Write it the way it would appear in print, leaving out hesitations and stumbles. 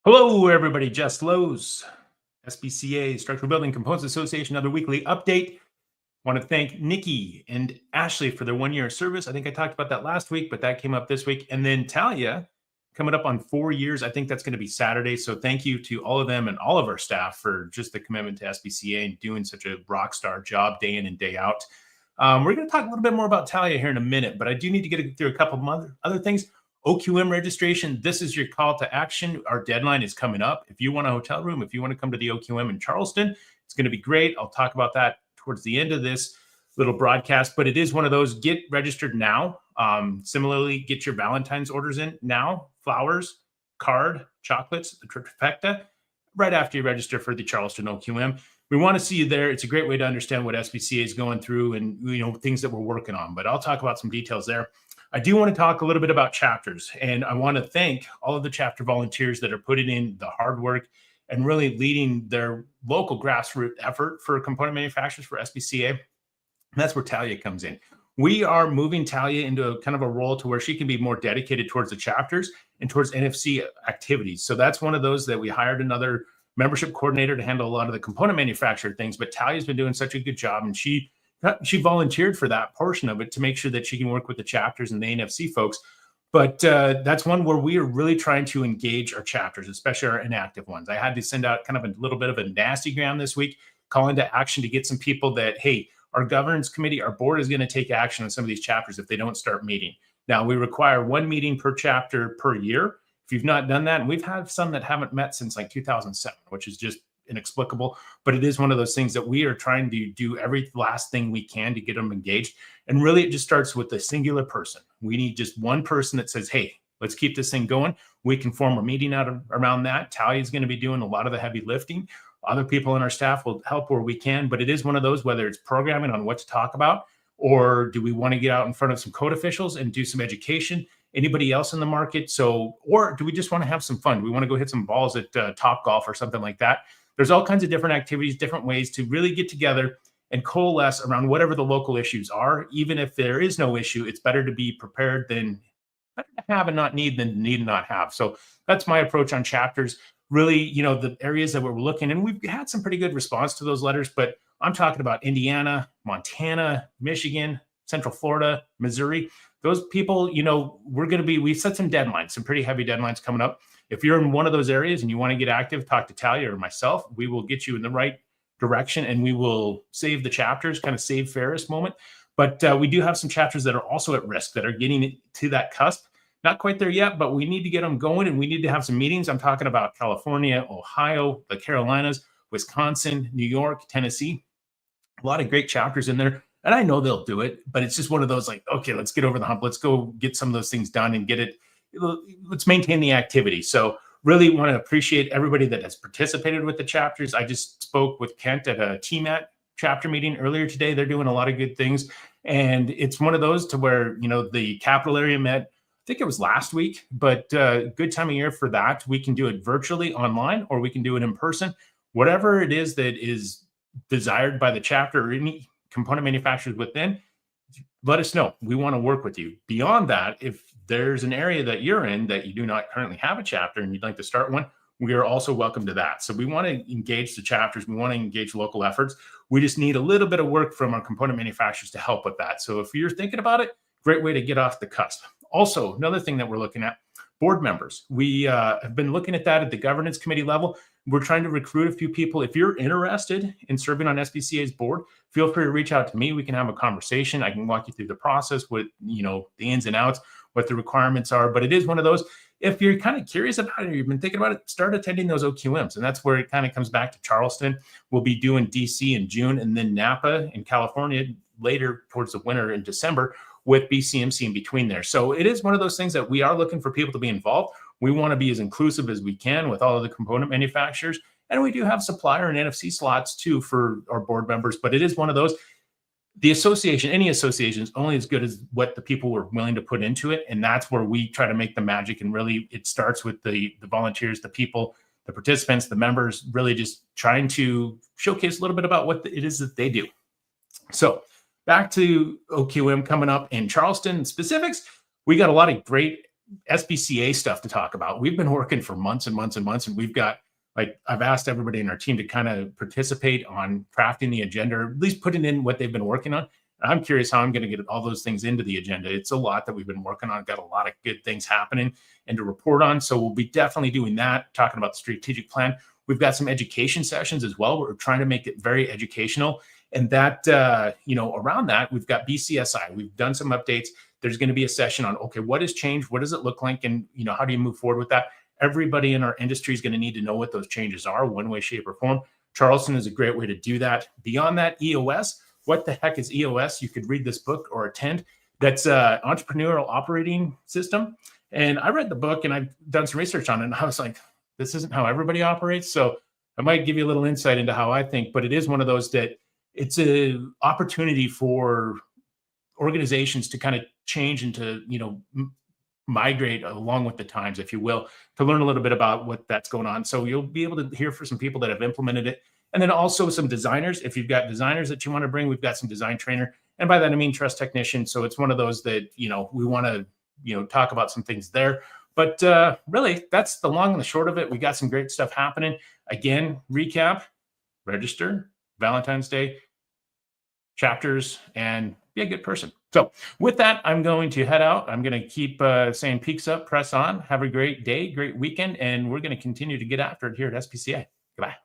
Hello, everybody. Jess Lohse, SBCA, Structural Building Components Association, another weekly update. Want to thank Nikki and Ashley for their 1 year of service. I think I talked about that last week, but that came up this week. And then Talia coming up on 4 years. I think that's going to be Saturday. So thank you to all of them and all of our staff for just the commitment to SBCA and doing such a rock star job day in and day out. We're going to talk a little bit more about Talia here in a minute, but I do need to get through a couple of other things. OQM registration, this is your call to action. Our deadline is coming up. If you want a hotel room, if you want to come to the OQM in Charleston, it's going to be great. I'll talk about that towards the end of this little broadcast, but it is one of those, get registered now. Similarly, get your Valentine's orders in now, flowers, card, chocolates, the trifecta, right after you register for the Charleston OQM. We want to see you there. It's a great way to understand what SBCA is going through and things that we're working on, but I'll talk about some details there. I do want to talk a little bit about chapters, and I want to thank all of the chapter volunteers that are putting in the hard work and really leading their local grassroots effort for component manufacturers for SBCA. And that's where Talia comes in. We are moving Talia into a kind of a role to where she can be more dedicated towards the chapters and towards NFC activities. So that's one of those that we hired another membership coordinator to handle a lot of the component manufacturer things, but Talia's been doing such a good job, and she volunteered for that portion of it to make sure that she can work with the chapters and the NFC folks. But that's one where we are really trying to engage our chapters, especially our inactive ones. I had to send out kind of a little bit of a nastygram this week, calling to action to get some people that, hey, our governance committee, our board is going to take action on some of these chapters if they don't start meeting. Now, we require one meeting per chapter per year. If you've not done that, and we've had some that haven't met since like 2007, which is just inexplicable, but it is one of those things that we are trying to do every last thing we can to get them engaged. And really, it just starts with a singular person. We need just one person that says, hey, let's keep this thing going. We can form a meeting around that. Talia is going to be doing a lot of the heavy lifting. Other people in our staff will help where we can, but it is one of those, whether it's programming on what to talk about, or do we want to get out in front of some code officials and do some education? Anybody else in the market? Or do we just want to have some fun? Do we want to go hit some balls at Top Golf or something like that? There's all kinds of different activities, different ways to really get together and coalesce around whatever the local issues are. Even if there is no issue, it's better to be prepared than better to have and not need than need and not have. So that's my approach on chapters. Really, the areas that we're looking, and we've had some pretty good response to those letters, but I'm talking about Indiana, Montana, Michigan, Central Florida, Missouri. Those people, we've set some deadlines, some pretty heavy deadlines coming up. If you're in one of those areas and you want to get active, talk to Talia or myself. We will get you in the right direction, and we will save the chapters, kind of save Ferris moment. But we do have some chapters that are also at risk, that are getting to that cusp. Not quite there yet, but we need to get them going, and we need to have some meetings. I'm talking about California, Ohio, the Carolinas, Wisconsin, New York, Tennessee. A lot of great chapters in there. And I know they'll do it, but it's just one of those like, okay, let's get over the hump. Let's go get some of those things done and get it. Let's maintain the activity. So really want to appreciate everybody that has participated with the chapters. I just spoke with Kent at a TMAT chapter meeting earlier today. They're doing a lot of good things. And it's one of those to where, the capital area met, I think it was last week, but good time of year for that. We can do it virtually online, or we can do it in person. Whatever it is that is desired by the chapter or any component manufacturers within, let us know. We want to work with you. Beyond that, if there's an area that you're in that you do not currently have a chapter and you'd like to start one, we are also welcome to that. So we want to engage the chapters. We want to engage local efforts. We just need a little bit of work from our component manufacturers to help with that. So if you're thinking about it, great way to get off the cusp. Also, another thing that we're looking at, board members. We have been looking at that at the governance committee level. We're trying to recruit a few people. If you're interested in serving on SBCA's board, feel free to reach out to me. We can have a conversation. I can walk you through the process, what, the ins and outs, what the requirements are. But it is one of those, if you're kind of curious about it, or you've been thinking about it, start attending those OQMs. And that's where it kind of comes back to Charleston. We'll be doing DC in June, and then Napa in California later towards the winter in December, with BCMC in between there. So it is one of those things that we are looking for people to be involved. We want to be as inclusive as we can with all of the component manufacturers. And we do have supplier and NFC slots too for our board members, but it is one of those, the association, any association is only as good as what the people were willing to put into it. And that's where we try to make the magic. And really it starts with the volunteers, the people, the participants, the members, really just trying to showcase a little bit about what it is that they do. So back to OQM coming up in Charleston. Specifics, we got a lot of great SBCA stuff to talk about. We've been working for months and months and months, and we've got, like, I've asked everybody in our team to kind of participate on crafting the agenda, or at least putting in what they've been working on. I'm curious how I'm going to get all those things into the agenda. It's a lot that we've been working on, got a lot of good things happening and to report on. So we'll be definitely doing that, talking about the strategic plan. We've got some education sessions as well. We're trying to make it very educational. And that, around that, we've got BCSI. We've done some updates. There's going to be a session on, okay, what has changed? What does it look like? And, how do you move forward with that? Everybody in our industry is going to need to know what those changes are, one way, shape, or form. Charleston is a great way to do that. Beyond that, EOS. What the heck is EOS? You could read this book or attend. That's Entrepreneurial Operating System. And I read the book and I've done some research on it. And I was like, this isn't how everybody operates. So I might give you a little insight into how I think, but it is one of those that it's an opportunity for organizations to kind of change and to, migrate along with the times, if you will, to learn a little bit about what that's going on. So you'll be able to hear from some people that have implemented it. And then also some designers. If you've got designers that you want to bring, we've got some design trainer. And by that, I mean trust technician. So it's one of those that, we want to, talk about some things there. But really, that's the long and the short of it. We got some great stuff happening. Again, recap, register, Valentine's Day, chapters, and be a good person. So with that, I'm going to head out. I'm going to keep saying peaks up, press on. Have a great day, great weekend, and we're going to continue to get after it here at SBCA. Goodbye.